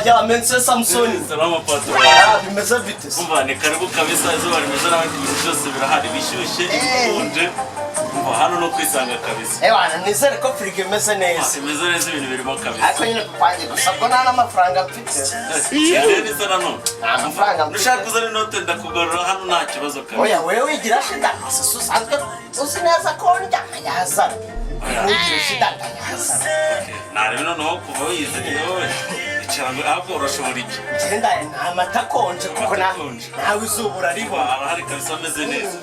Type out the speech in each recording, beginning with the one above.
ya mense Samson. Salama patro. Bimeze bite se? Umva ni karibu kabisa izuba rimeze nawe ibintu byose birahari bishyushye bikonje. Umva hano no kwisanga kabisa. Wana nizere ko frigo imeze neza. Imeze neza ibintu birimo kabisa. Ariko nyine kupange gusa ko nta n'amafaranga mfite. Ni sana no. Amafaranga mfite. Nushaka kuzana inote ndakugorora hano nta kibazo kabisa. Oya wewe wigira shida. Usanzwe uzi neza ko ndya yazana. Wigira shida yazana. Narebe noneho kuva wiyizaniye wowe. Ikirango ahubwo urashobora iki? Genda amata konje kuko nawe izubura riba. Arahari kabisa ameze neza.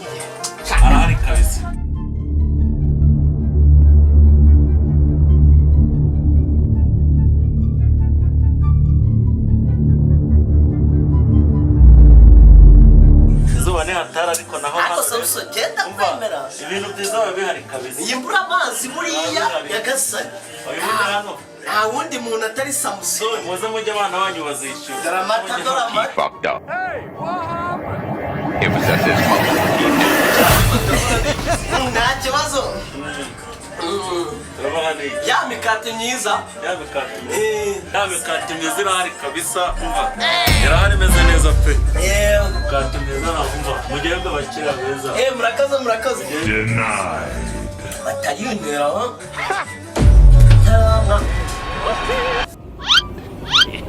Arahari kabisa. Hatara ariko naho ako Samson genda kwemera ibintu byiza bihari kabisa. Yimbura amazi buriya yagasanye. Nta wundi muntu atari Samson. Muze mujye abana banyu bazishyura. Daramata. Fucked up. It was at this moment. Nta kibazo. Ya mikate myiza. Ya mikate myiza irahari kabisa. Irahari imeze neza pe. Mikate myiza nahumva. Mugende bakira beza. Murakaze. Denied. Batariyongera ho.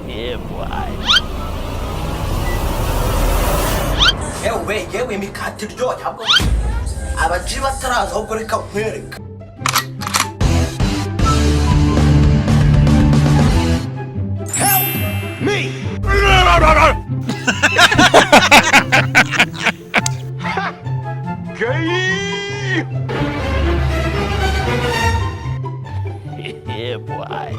Yeah, boy. Yewe mikate iryoshye ahubwo abaji bataraza ahubwo reka nkwereka. Yeah, boy.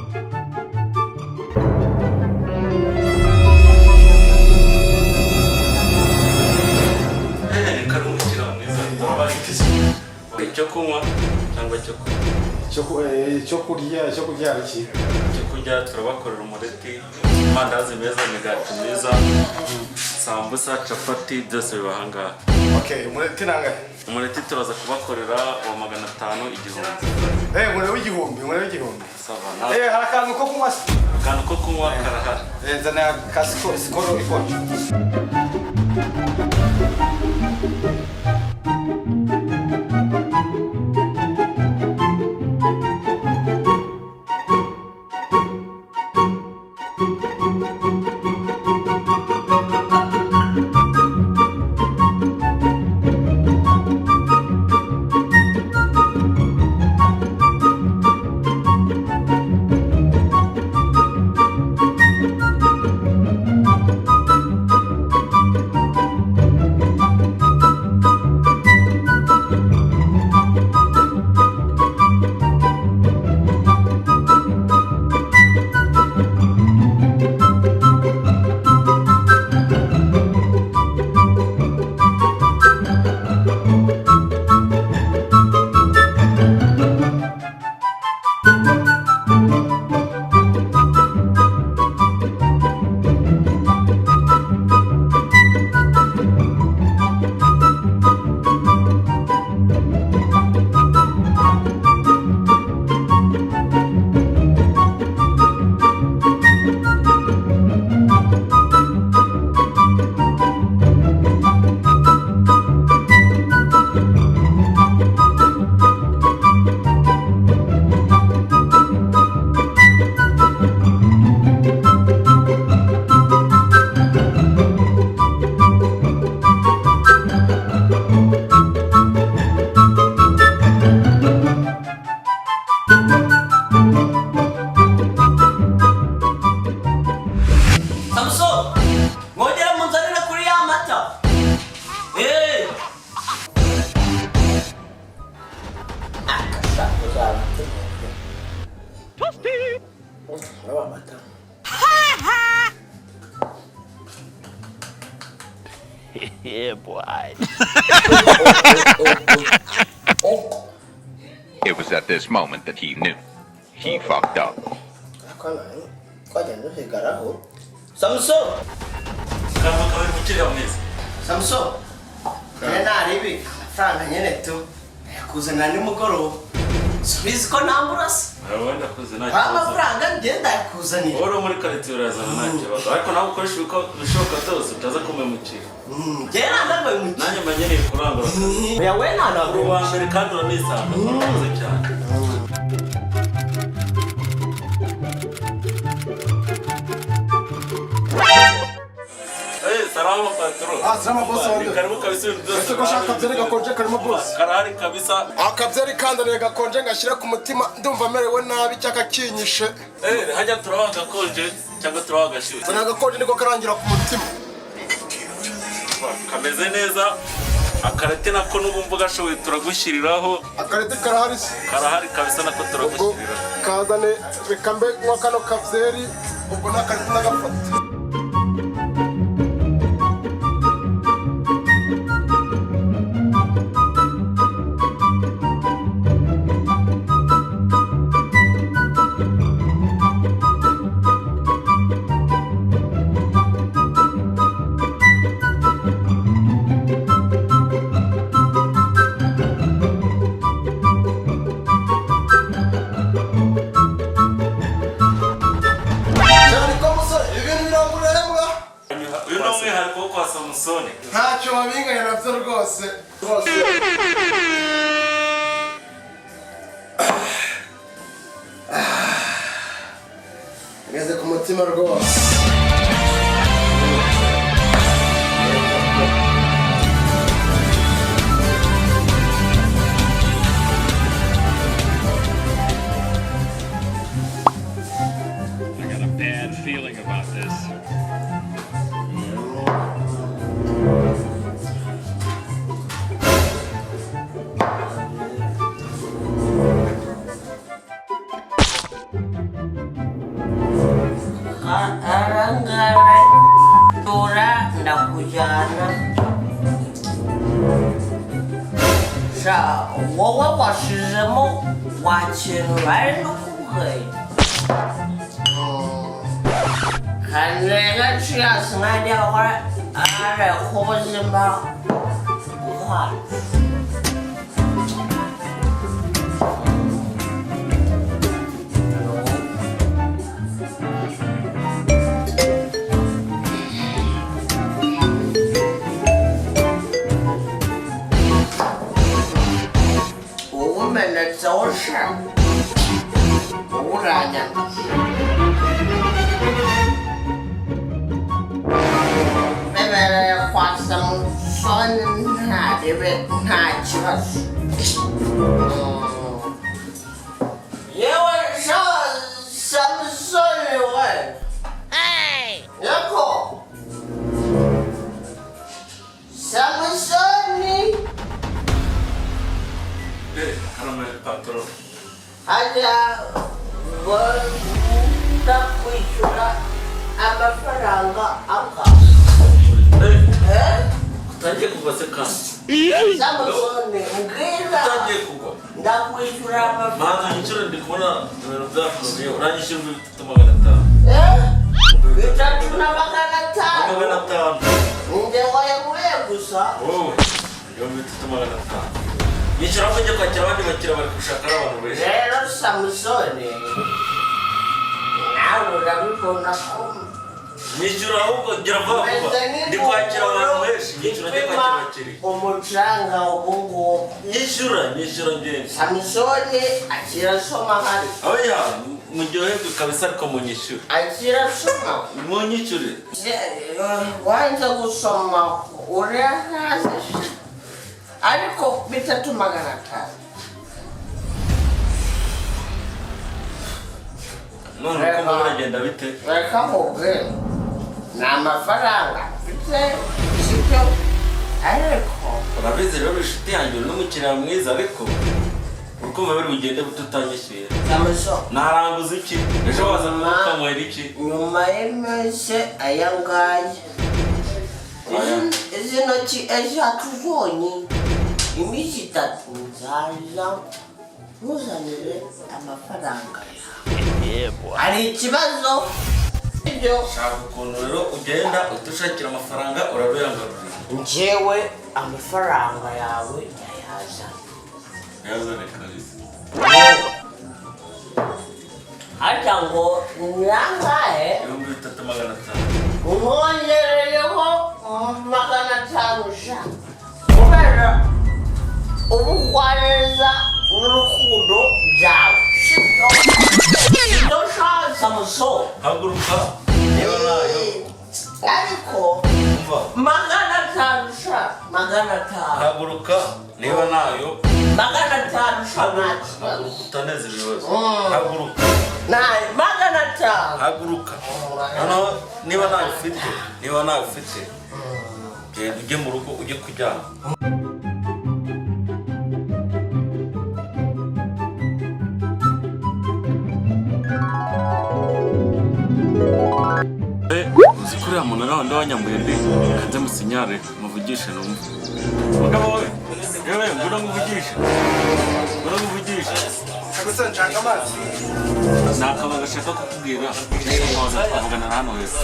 Icyo kunywa cyangwa cyo kurya iki? Icyo kurya turabakorera umureti, amandazi meza, imigati myiza, sambusa, capati byose bibahangaha. Okay, umureti nangahe? Umureti turaza kubakorera wa 500 igihumbi. Umureti w'igihumbi. Sava. Hari akantu ko kunywa se? Akantu ko kunywa karahari. Nzana sikoro ikonje. Yeah, boy. It was at this moment that he knew. He fucked up. Samson! Samson! Samson! Naribi, franga nyene tu. Kuzana nimugoroba. Subizi ko namburasa. Wenda kuze nta amafaranga ngenda yakuzanira oro muri quartier urazana nta kibazo ariko nawe ukoresha uko bishoboka byose utaza kumemukira ngena ndambaye umukira nanjye manyereye kurangura yawe nana uwa mbere kandi uranisanga urakoze cyane Salama patro. Salama boss wangu. Karibu kabisa ese ko shaka kabyeri gakonje karimo boss karahari kabisa. Akabyeri kandaniye gakonje ngashira ku mutima ndumva merewe nabi cyaka kinyishe Hajya turabaga gakonje cyangwa turabaga gashyushye. Bana gakonje niko karangira ku mutima Kameze neza. Akarete nako n'ubumva gashoboye turagushyiriraho. Akarete karahari se Karahari kabisa nako turagushyiriraho. Kazane bekambe nwa kano kabyeri ubwo nakarete nagafata ntacyo wabinganya nabyo rwose ngeze ku mutima rwose I got a bad feeling about this. arangara tura ndakujyana sha wowe washizemo wakintu bari no kubwira kanega ciyasi nkajya gukora ari ku buzima bwacu走势，不然呢？妹妹花生酸哪里边哪去了？因为啥什么事儿喂？哎，然后什么事儿呢？ Caramel patro. Aja ndakwishura amafaranga anga. Utangiye kuva se kandi. Samusoni mbwira. Utangiye kuva. Ndakwishura amafaranga. Manza nyiciro ndi kubona ibintu byafunze. Uranyishyura ibihumbi 3,500. 3,500. 500. Ndewe yaguye gusa. Oh, ibihumbi 3,500. Nyiciro ko njye kwakira abandi bakira bari gushaka abantu benshi. Rero Samusoni. Nawe urabibona ko. Nyiciro ahubwo gira vuba vuba. Ndi kwakira abantu benshi. Nyiciro njye kwakira abakiri. Umucanga ubungubu. Nyishyura ngende. Samusoni akira soma hari. Oya, muryoherwe kabisa ariko munyishyure. Akira soma. Munyishyure. Wanza gusoma urahaze. Ariko 3,500. None uko muragenda bite? Reka mubwire. Ni amafaranga mfite sibyo ariko Urabizi rero inshuti yanjye n'umukiriya mwiza ariko uko bari bugende tutanyishyuye. Samusoni. Naranguza iki? Ejo waza mukamwera iki? Nyuma y'imese aya ngaya. Izi ntoki eshatu zonyine. Iminsi 3 nzaza ntuzanire amafaranga yawe. Hari ikibazo ibyo Shaka ukuntu rero ugenda udushakira amafaranga urabiyangarurira. njyewe amafaranga yawe yayaza. Yazane kabisa. acha ngo nangahe ibihumbi 3500 umwongereyeho 500 sha kubera ubugwaneza n'urukundo byawe ndoshaza muso haguruka niba nayo ariko 500 sha 500 haguruka niba nayo 500 sha haguruka utaneze ibibazo haguruka nayo 500 haguruka noneho niba nayo ufite genda ujye mu rugo ujye kuryama uzi ko uriya muntu nawe wanyambuye ndi kanze musinyare muvugishe numva mugabo we yewe ngura nguvugishe gusa nshaka amazi nakaba gashaka kukubwira waza twavugana hano heza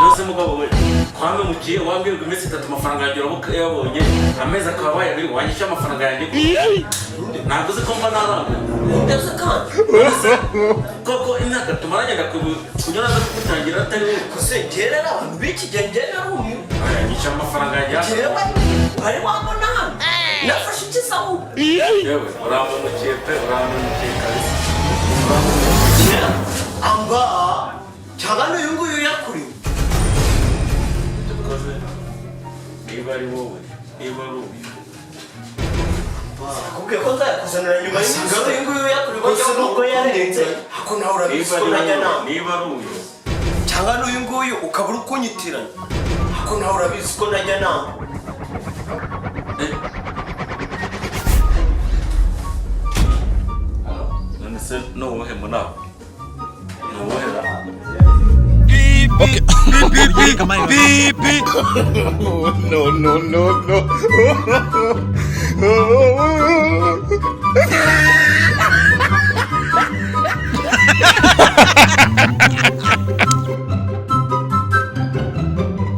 ndose mugabo we twamemukiye wambwirwa iminsi 3 amafaranga yanjye urabuka yabonye amezi akaba bayabiri wanyishe amafaranga yanjye ntabwo uzi ko mba naranga ndetse kandi koko imyaka tumaranye kunyura zo kugutangira atari wowe kusengerera abantu b'iki gihe ngera rumwe yanyishe amafaranga yanjye jewe ari wabona hano nafashe ikisaho yewe uramukiye pe kabisa amba cyangwa n'uyu nguyu yakuriwe niba ari wowe niba ari uyu kubwiye ko nzayakuzanira nyuma y'imigabo uyu nguyu yakuriwe Gusa nubwo yarenze ako nawe urabizi ko najya nawe niba ari uyu cyangwa n'uyu nguyu ukaba uri kunyitiranya ako nawe urabizi ko najya nawe none se nuwuhe munama nuwuhera no